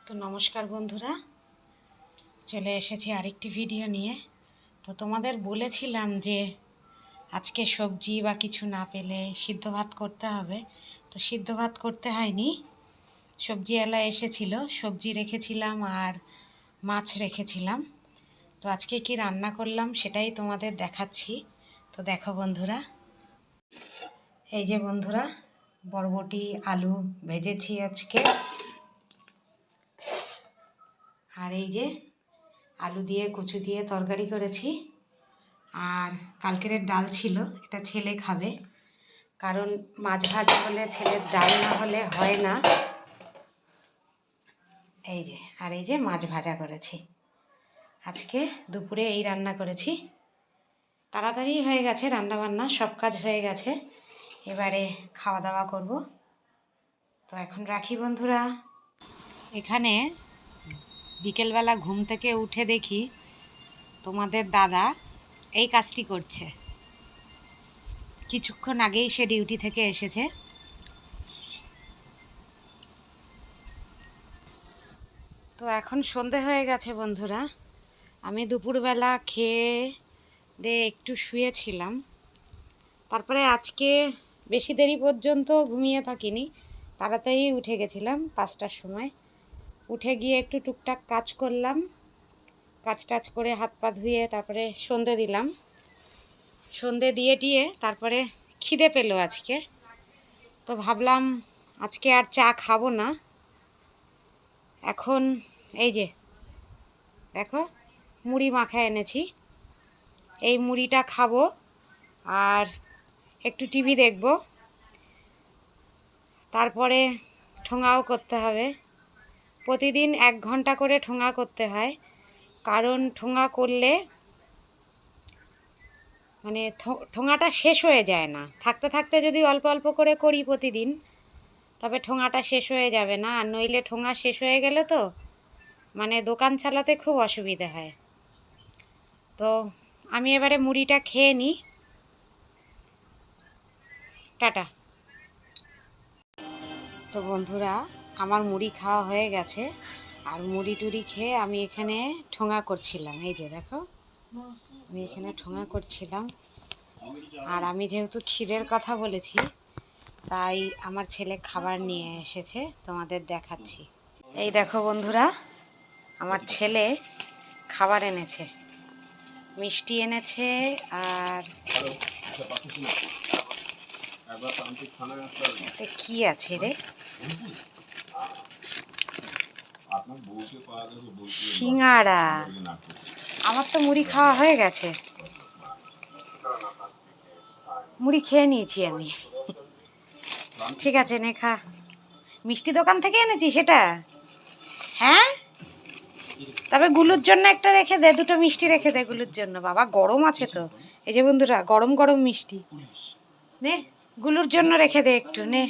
তো নমস্কার বন্ধুরা, চলে এসেছি আরেকটি ভিডিও নিয়ে। তো তোমাদের বলেছিলাম যে আজকে সবজি বা কিছু না পেলে সিদ্ধ ভাত করতে হবে। তো সিদ্ধ ভাত করতে হয়নি, সবজিওয়ালা এসেছিল, সবজি রেখেছিলাম আর মাছ রেখেছিলাম। তো আজকে কি রান্না করলাম সেটাই তোমাদের দেখাচ্ছি। তো দেখো বন্ধুরা, এই যে বন্ধুরা, বরবটি আলু ভেজেছি আজকে। আর এই যে আলু দিয়ে কচু দিয়ে তরকারি করেছি। আর কালকের ডাল ছিল, এটা ছেলে খাবে, কারণ মাছ ভাজা হলে ছেলের ডাল না হলে হয় না। এই যে, আর এই যে মাছ ভাজা করেছি। আজকে দুপুরে এই রান্না করেছি। তাড়াতাড়ি হয়ে গেছে, রান্না বান্না সব কাজ হয়ে গেছে, এবারে খাওয়া দাওয়া করব। তো এখন রাখি বন্ধুরা। এখানে বিকেলবেলা ঘুম থেকে উঠে দেখি তোমাদের দাদা এই কাজটি করছে। কিছুক্ষণ আগেই সে ডিউটি থেকে এসেছে। তো এখন সন্ধে হয়ে গেছে বন্ধুরা। আমি দুপুরবেলা খেয়ে দিয়ে একটু শুয়েছিলাম। তারপরে আজকে বেশি দেরি পর্যন্ত ঘুমিয়ে থাকিনি, তাড়াতাড়ি উঠে গেছিলাম 5টার সময়। উঠে গিয়ে একটু টুকটাক কাজ করলাম, কাজ টাজ করে হাত পা ধুয়ে তারপরে সন্ধে দিলাম। সন্ধে দিয়ে তারপরে খিদে পেলো আজকে। তো ভাবলাম আজকে আর চা খাবো না। এখন এই যে দেখো, মুড়ি মাখা এনেছি, এই মুড়িটা খাবো আর একটু টিভি দেখব। তারপরে ঠোঙাও করতে হবে। প্রতিদিন 1 ঘন্টা করে ঠোঙা করতে হয়, কারণ ঠোঙা করলে মানে ঠোঙাটা শেষ হয়ে যায় না। থাকতে থাকতে যদি অল্প অল্প করে করি প্রতিদিন, তবে ঠোঙাটা শেষ হয়ে যাবে না। আর নইলে ঠোঙা শেষ হয়ে গেলে তো মানে দোকান চালাতে খুব অসুবিধা হয়। তো আমি এবারে মুড়িটা খেয়ে নিই। টাটা। তো বন্ধুরা, আমার মুড়ি খাওয়া হয়ে গেছে। আর মুড়ি টুড়ি খেয়ে আমি এখানে ঠোঙা করছিলাম। এই যে দেখো, আমি এখানে ঠোঙা করছিলাম। আর আমি যেহেতু খিদের কথা বলেছি, তাই আমার ছেলে খাবার নিয়ে এসেছে, তোমাদের দেখাচ্ছি। এই দেখো বন্ধুরা, আমার ছেলে খাবার এনেছে, মিষ্টি এনেছে। আর কি আছে রে, সিঙ্গাড়া। আমার তো মুড়ি খাওয়া হয়ে গেছে, মুড়ি খেয়ে নিয়েছি আমি। ঠিক আছে, নে খা। মিষ্টি দোকান থেকে এনেছি সেটা? হ্যাঁ, তবে গুলুর জন্য একটা রেখে দে, 2টো মিষ্টি রেখে দে গুলুর জন্য। বাবা গরম আছে তো। এই যে বন্ধুরা, গরম গরম মিষ্টি নে, গুলুর জন্য রেখে দে একটু, নে।